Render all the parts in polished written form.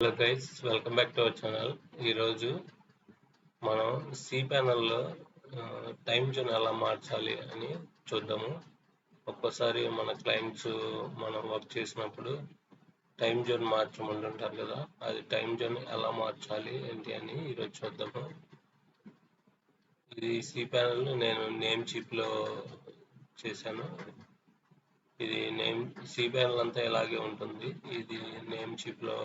Hello guys, welcome back to our channel. ఈరోజు మనం C ప్యానల్లో time zone ఎలా మార్చాలి అని చూద్దాము. ఒక్కోసారి మన క్లయింట్స్ మనం వర్క్ చేసినప్పుడు టైం జోన్ మార్చమంటుంటారు కదా, అది టైం జోన్ ఎలా మార్చాలి ఏంటి అని ఈరోజు చూద్దాము. ఇది సి ప్యానల్ నేను నేమ్ చిప్లో చేశాను. ఇది నేమ్ సి ప్యానల్ అంతా ఇలాగే ఉంటుంది. ఇది నేమ్ చిప్లో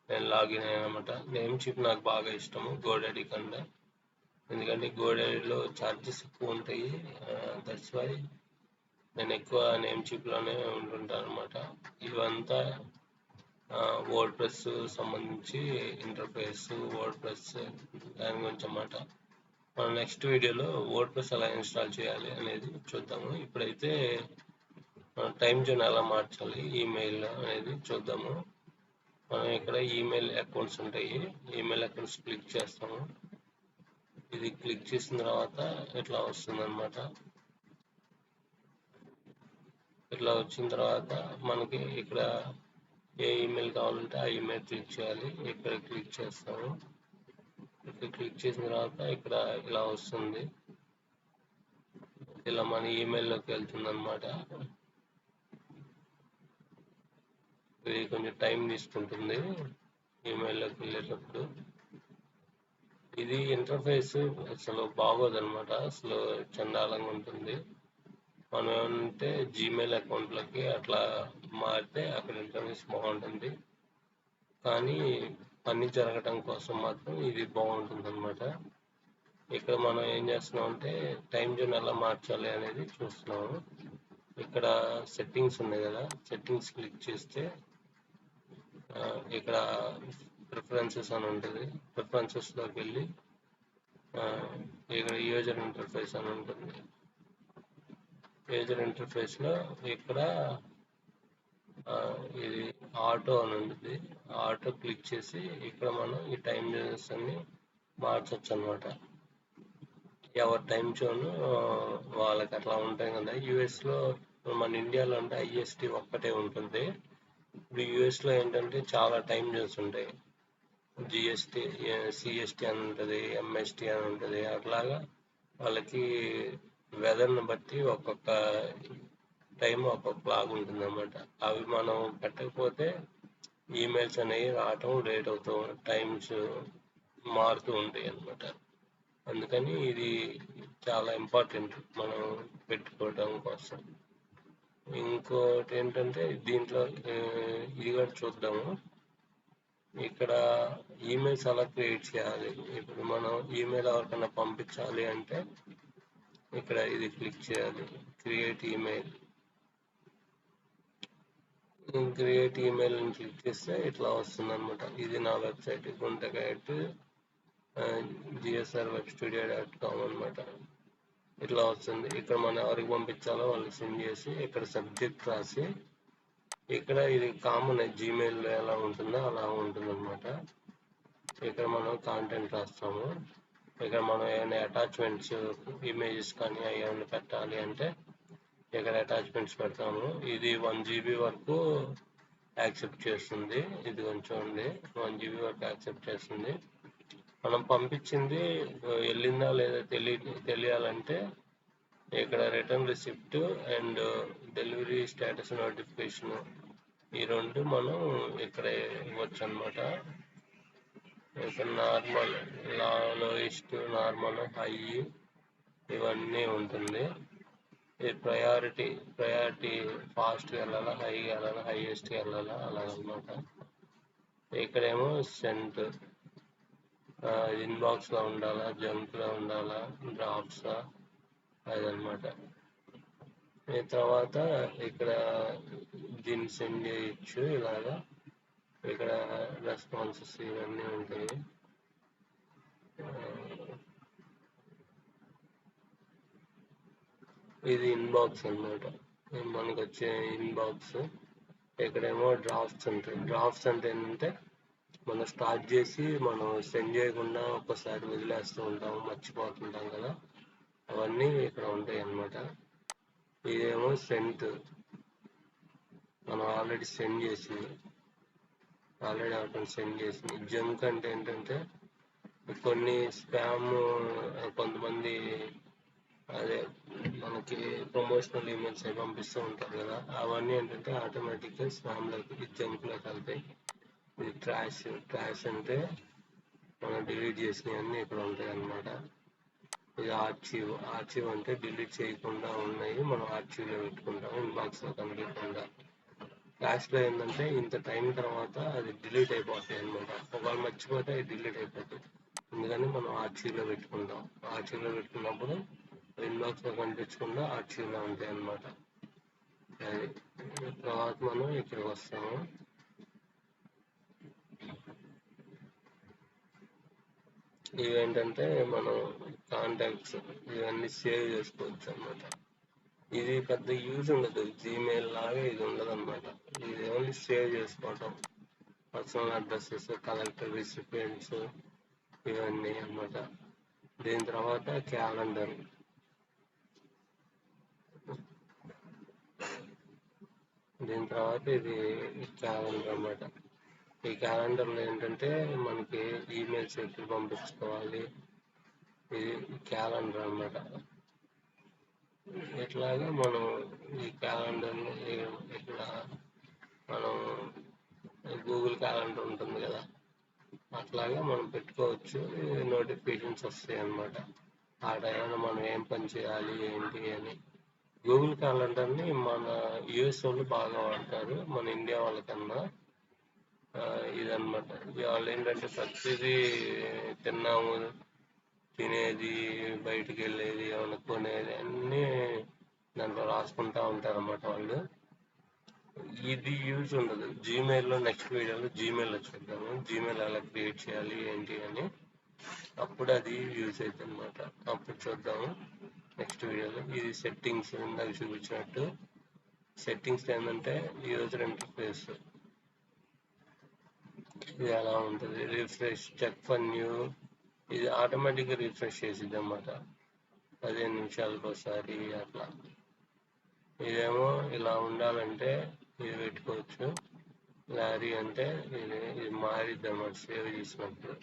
నేను లాగిన్ అయ్యానమాట. నేమ్ చిప్ నాకు బాగా ఇష్టము గోడాడీ కన్నా, ఎందుకంటే గోడాడీలో ఛార్జెస్ ఎక్కువ ఉంటాయి. దట్స్ వై నేను ఎక్కువ నేమ్ చిప్లోనే ఉంటుంటాను అనమాట. ఇవంతా వర్డ్ ప్రెస్ సంబంధించి ఇంటర్ఫేస్, వర్డ్ ప్రెస్ దాని గురించి అన్నమాట. మనం నెక్స్ట్ వీడియోలో వర్డ్ ప్రెస్ ఎలా ఇన్స్టాల్ చేయాలి అనేది చూద్దాము. ఇప్పుడైతే టైం జోన్ ఎలా మార్చాలి ఈమెయిల్ అనేది చూద్దాము. మనం ఇక్కడ ఈమెయిల్ అకౌంట్స్ ఉంటాయి, ఈమెయిల్ అకౌంట్స్ క్లిక్ చేస్తాము. ఇది క్లిక్ చేసిన తర్వాత ఇట్లా వస్తుంది అనమాట. ఇట్లా వచ్చిన తర్వాత మనకి ఇక్కడ ఏ ఈమెయిల్ కావాలంటే ఆ ఈమెయిల్ క్లిక్ చేయాలి. ఇక్కడ క్లిక్ చేస్తాము. ఇక్కడ క్లిక్ చేసిన తర్వాత ఇక్కడ ఇలా వస్తుంది, ఇలా మన ఈమెయిల్లోకి వెళ్తుంది అనమాట. ఇది కొంచెం టైం తీసుకుంటుంది ఈమెయిల్లోకి వెళ్ళేటప్పుడు. ఇది ఇంటర్ఫేస్ అసలు బాగోదన్నమాట, అసలు చండాలంగా ఉంటుంది. మనం ఏమంటే జీమెయిల్ అకౌంట్లోకి అట్లా మారితే అక్కడ ఇంటర్ఫేస్ బాగుంటుంది, కానీ పని జరగటం కోసం మాత్రం ఇది బాగుంటుంది అనమాట. ఇక్కడ మనం ఏం చేస్తున్నాం అంటే టైం జోన్ ఎలా మార్చాలి అనేది చూస్తున్నాము. ఇక్కడ సెట్టింగ్స్ ఉన్నాయి కదా, సెట్టింగ్స్ క్లిక్ చేస్తే ఇక్కడ ప్రిఫరెన్సెస్ అని ఉంటుంది. ప్రిఫరెన్సెస్లోకి వెళ్ళి ఇక్కడ యూజర్ ఇంటర్ఫేస్ అని ఉంటుంది. యూజర్ ఇంటర్ఫేస్లో ఇక్కడ ఇది ఆటో అని ఉంటుంది. ఆటో క్లిక్ చేసి ఇక్కడ మనం ఈ టైం జోన్స్ అన్ని మార్చచ్చు అనమాట. ఎవరి టైం జోన్ వాళ్ళకి అట్లా ఉంటాయి కదా. యూఎస్లో మన ఇండియాలో అంటే ఐఎస్టీ ఒక్కటే ఉంటుంది. ఇప్పుడు యూఎస్లో ఏంటంటే చాలా టైం జోన్స్ ఉంటాయి. జిఎస్టీ, సిఎస్టీ అని ఉంటుంది, ఎంఎస్టీ అని ఉంటుంది. అట్లాగా వాళ్ళకి వెదర్ని బట్టి ఒక్కొక్క టైం ఒక్కొక్క లాగా ఉంటుంది అన్నమాట. అవి మనం పెట్టకపోతే ఈమెయిల్స్ అనేవి రావటం లేట్ అవుతూ, టైమ్స్ మారుతూ ఉంటాయి అన్నమాట. అందుకని ఇది చాలా ఇంపార్టెంట్ మనం పెట్టుకోవడం కోసం. ఇంకోటి ఏంటంటే దీంట్లో ఇది కూడా చూద్దాము. ఇక్కడ ఈమెయిల్స్ ఎలా క్రియేట్ చేయాలి. ఇప్పుడు మనం ఈమెయిల్ ఎవరికైనా పంపించాలి అంటే ఇక్కడ ఇది క్లిక్ చేయాలి, క్రియేట్ ఈమెయిల్. క్రియేట్ ఈమెయిల్ అని క్లిక్ చేస్తే ఇట్లా వస్తుంది అనమాట. ఇది నా వెబ్సైట్ గుంటగైట్ gsrwebstudio.com అనమాట. ఇట్లా వస్తుంది. ఇక్కడ మనం ఎవరికి పంపించాలో వాళ్ళకి సెండ్ చేసి ఇక్కడ సబ్జెక్ట్ రాసి, ఇక్కడ ఇది కామన్ జీమెయిల్లో ఎలా ఉంటుందో అలా ఉంటుంది అనమాట. ఇక్కడ మనం కాంటెంట్ రాస్తాము. ఇక్కడ మనం ఏమైనా అటాచ్మెంట్స్, ఇమేజెస్ కానీ ఏమైనా పెట్టాలి అంటే ఇక్కడ అటాచ్మెంట్స్ పెడతాము. ఇది 1 GB వరకు యాక్సెప్ట్ చేస్తుంది. ఇది కొంచెం ఉంది, 1 GB వరకు యాక్సెప్ట్ చేస్తుంది. మనం పంపించింది వెళ్ళిందా లేదా తెలియాలంటే ఇక్కడ return receipt and delivery status notification, ఈ రెండు మనం ఇక్కడ ఇవ్వచ్చు అనమాట. ఇక్కడ నార్మల్, లోయెస్ట్, నార్మల్, హై ఇవన్నీ ఉంటుంది. ఇది ప్రయారిటీ ఫాస్ట్గా వెళ్ళాలా, హైగా వెళ్ళాలా, హైయెస్ట్గా వెళ్ళాలా, అలాగనమాట. ఇక్కడేమో సెంట్ ఇన్బాక్స్లో ఉండాలా, జంక్లో ఉండాలా, డ్రాప్సా, అదనమాట. తర్వాత ఇక్కడ దీన్ని సెండ్ చేయొచ్చు ఇలాగా. ఇక్కడ రెస్పాన్సెస్ ఇవన్నీ ఉంటాయి. ఇది ఇన్బాక్స్ అన్నమాట, మనకు వచ్చే ఇన్బాక్స్. ఇక్కడేమో డ్రాఫ్ట్స్ ఉంటాయి. డ్రాఫ్ట్స్ అంటే ఏంటంటే మనం స్టార్ట్ చేసి మనం సెండ్ చేయకుండా ఒక్కసారి వదిలేస్తూ ఉంటాము, మర్చిపోతుంటాం కదా, అవన్నీ ఇక్కడ ఉంటాయి అన్నమాట. ఇదేమో సెంట్, మనం ఆల్రెడీ సెండ్ చేసింది. ఆల్రెడీ అతను సెండ్ చేసింది. జంక్ అంటే ఏంటంటే కొన్ని స్పామ్, కొంతమంది అదే మనకి ప్రమోషనల్ ఈమెయిల్స్ అవి పంపిస్తూ ఉంటారు కదా, అవన్నీ ఏంటంటే ఆటోమేటిక్గా స్పామ్లోకి జంక్లోకి వెళ్తాయి. ఇది ట్రాష్ అంటే మనం డిలీట్ చేసినవన్నీ ఇక్కడ ఉంటాయి అన్నమాట. ఇది ఆర్చీవ్ అంటే డిలీట్ చేయకుండా ఉన్నాయి, మనం ఆర్చీవ్లో పెట్టుకుంటాం, ఇన్బాక్స్లో కనిపించకుండా. క్లాస్లో ఏంటంటే ఇంత టైం తర్వాత అది డిలీట్ అయిపోతాయి అనమాట. ఒకవేళ మర్చిపోతే అది డిలీట్ అయిపోతుంది. అందుకని మనం ఆర్చీవ్లో పెట్టుకుంటాం. ఆర్చీవ్లో పెట్టుకున్నప్పుడు ఇన్బాక్స్లో కనిపించకుండా ఆర్చీవ్లో ఉంటాయి అన్నమాట. అది తర్వాత మనం ఇక్కడికి వస్తాము. ఇవేంటంటే మనం కాంటాక్ట్స్ ఇవన్నీ సేవ్ చేసుకోవచ్చు అన్నమాట. ఇది పెద్ద యూజ్ ఉండదు, జీమెయిల్ లాగా ఇది ఉండదు అనమాట. ఇది ఓన్లీ సేవ్ చేసుకోవటం, పర్సనల్ అడ్రసెస్, కలెక్టర్, రిసిపియెంట్స్, ఇవన్నీ అన్నమాట. దీని తర్వాత క్యాలెండర్. దీని తర్వాత ఇది క్యాలెండర్ అన్నమాట. ఈ క్యాలెండర్లో ఏంటంటే మనకి ఈమెయిల్స్ ఎప్పుడు పంపించుకోవాలి, ఇది క్యాలెండర్ అన్నమాట. ఇట్లాగా మనం ఈ క్యాలెండర్ని ఇక్కడ మనం గూగుల్ క్యాలెండర్ ఉంటుంది కదా, అట్లాగా మనం పెట్టుకోవచ్చు. నోటిఫికేషన్స్ వస్తాయి అన్నమాట. ఆ టైంలో మనం ఏం పని చేయాలి ఏంటి అని. గూగుల్ క్యాలెండర్ని మన యూఎస్ వాళ్ళు బాగా వాడతారు, మన ఇండియా వాళ్ళకన్నా. ఇదన్నమాట. వాళ్ళు ఏంటంటే ప్రతిదీ తిన్నాము, తినేది, బయటికి వెళ్ళేది, ఏమైనా కొనేది అన్నీ దాంట్లో రాసుకుంటూ ఉంటారన్నమాట వాళ్ళు. ఇది యూజ్ ఉండదు. జీమెయిల్లో నెక్స్ట్ వీడియోలో జీమెయిల్లో చూద్దాము, జీమెయిల్ ఎలా క్రియేట్ చేయాలి ఏంటి అని. అప్పుడు అది యూజ్ అవుతుంది అనమాట. అప్పుడు చూద్దాము నెక్స్ట్ వీడియోలో. ఇది సెట్టింగ్స్, ఇందాక చూపించినట్టు సెట్టింగ్స్ ఏంటంటే యూజర్ ఇంటర్ఫేస్ ఇది ఎలా ఉంటుంది. రిఫ్రెష్, చెక్ ఫర్ న్యూ, ఇది ఆటోమేటిక్గా రిఫ్రెష్ చేసిద్ది అన్నమాట 15 నిమిషాలకు ఒకసారి అట్లా. ఇదేమో ఇలా ఉండాలంటే ఇది పెట్టుకోవచ్చు. లారీ అంటే ఇది మారిద్ది అన్నమాట సేవ్ చేసినప్పుడు.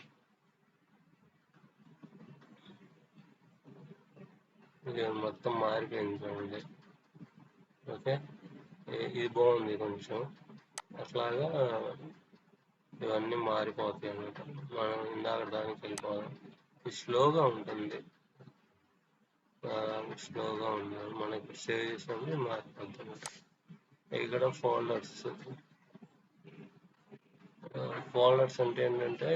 ఇది మొత్తం మారిపోయింది చూడండి. ఓకే, ఇది బాగుంది కొంచెం. అట్లాగా ఇవన్నీ మారిపోతాయి అన్నమాట. మనం ఇందాక దానికి వెళ్ళిపోదాం. ఇది స్లోగా ఉంటుంది, స్లోగా ఉంటుంది. మనం ఇప్పుడు సేవ్ చేసినప్పుడు మారిపోతుంది. ఇక్కడ ఫోల్డర్స్ అంటే ఏంటంటే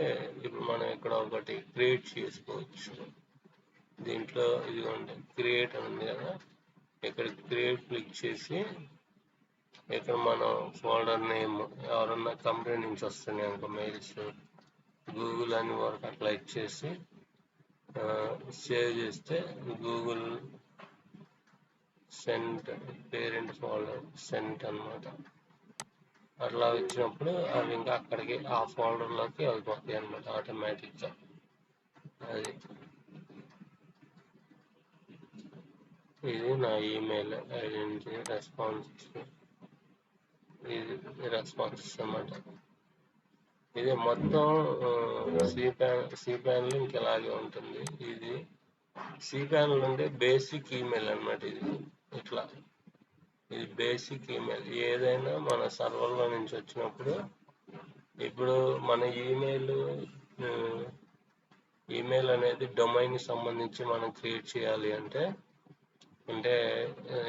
ఇప్పుడు మనం ఇక్కడ ఒకటి క్రియేట్ చేసుకోవచ్చు. దీంట్లో ఇదిగోండి క్రియేట్ అని ఉంది కదా, ఇక్కడ క్రియేట్ క్లిక్ చేసి ఇక్కడ మనం ఫోల్డర్ నేమ్ ఎవరన్నా కంపెనీ నుంచి వస్తున్నాయి అనుకో మెయిల్స్, గూగుల్ అని వరకు అట్లా ఇచ్చేసి సేవ్ చేస్తే Google sent parent folder sent అన్నమాట. అట్లా వచ్చినప్పుడు అవి ఇంకా అక్కడికి ఆ ఫోల్డర్లోకి వెళ్ళిపోతాయి అన్నమాట ఆటోమేటిక్గా. అది ఇది నా ఈమెయిల్ ఐడెంటిటీ రెస్పాన్స్, ఇది రెస్పాన్సెస్ అన్నమాట. ఇది మొత్తం సిపాన్ లింక్ ఇలాగే ఉంటుంది. ఇది సిపాన్ నుండి బేసిక్ ఈమెయిల్ అన్నమాట. ఇది ఇట్లా, ఇది బేసిక్ ఈమెయిల్. ఏదైనా మన సర్వర్లో నుంచి వచ్చినప్పుడు, ఇప్పుడు మన ఈమెయిల్ అనేది డొమైన్ సంబంధించి మనం క్రియేట్ చేయాలి అంటే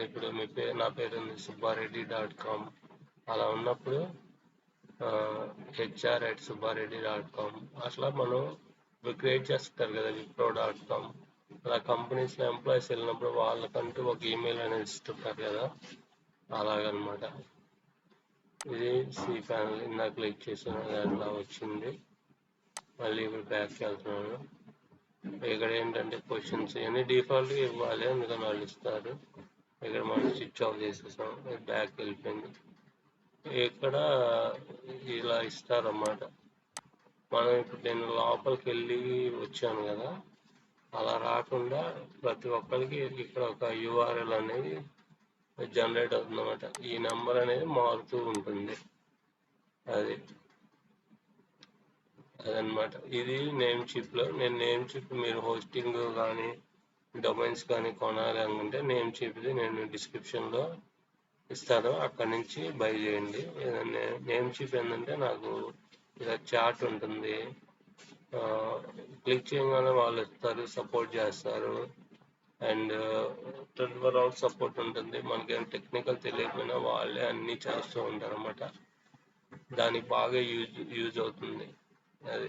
ఇప్పుడు నా పేరు సుబ్బారెడ్డి.com అలా ఉన్నప్పుడు hr@subbareddy.com అట్లా మనం ఇప్పుడు క్రియేట్ చేస్తారు కదా wipro.com. అలా కంపెనీస్లో ఎంప్లాయీస్ వెళ్ళినప్పుడు వాళ్ళకంటూ ఒక ఈమెయిల్ అనేది ఇస్తుంటారు కదా, అలాగనమాట. ఇది సిపాన్ ఇందాక క్లిక్ చేసిన అట్లా వచ్చింది. మళ్ళీ ఇప్పుడు బ్యాక్కి వెళ్తున్నాను. ఇక్కడ ఏంటంటే క్వశ్చన్స్ ఇవన్నీ డిఫాల్ట్గా ఇవ్వాలి, అందుకని వాళ్ళు ఇస్తారు. ఇక్కడ మనం స్విచ్ ఆఫ్ చేసేసాం, బ్యాక్ వెళ్ళిపోయింది. ఇక్కడ ఇలా ఇస్తారన్నమాట. మనం ఇప్పుడు నేను లోపలికి వెళ్ళి వచ్చాను కదా, అలా రాకుండా ప్రతి ఒక్కరికి ఇక్కడ ఒక యూఆర్ఎల్ అనేది జనరేట్ అవుతుంది అన్నమాట. ఈ నెంబర్ అనేది మారుతూ ఉంటుంది. అది అదనమాట. ఇది నేమ్ చిప్లో. నేను నేమ్ చిప్ మీరు హోస్టింగ్ కానీ డొమైన్స్ కానీ కొనాలి అనుకుంటే నేమ్ చిప్ది నేను డిస్క్రిప్షన్లో ఇస్తాను, అక్కడి నుంచి బై చేయండి. నేమ్ చిప్ ఏంటంటే నాకు ఇలా చాట్ ఉంటుంది, క్లిక్ చేయగానే వాళ్ళు ఇస్తారు, సపోర్ట్ చేస్తారు, అండ్ 24 hours సపోర్ట్ ఉంటుంది. మనకేం టెక్నికల్ తెలియకపోయినా వాళ్ళే అన్నీ చేస్తూ ఉంటారు అన్నమాట. దానికి బాగా యూజ్ అవుతుంది అది.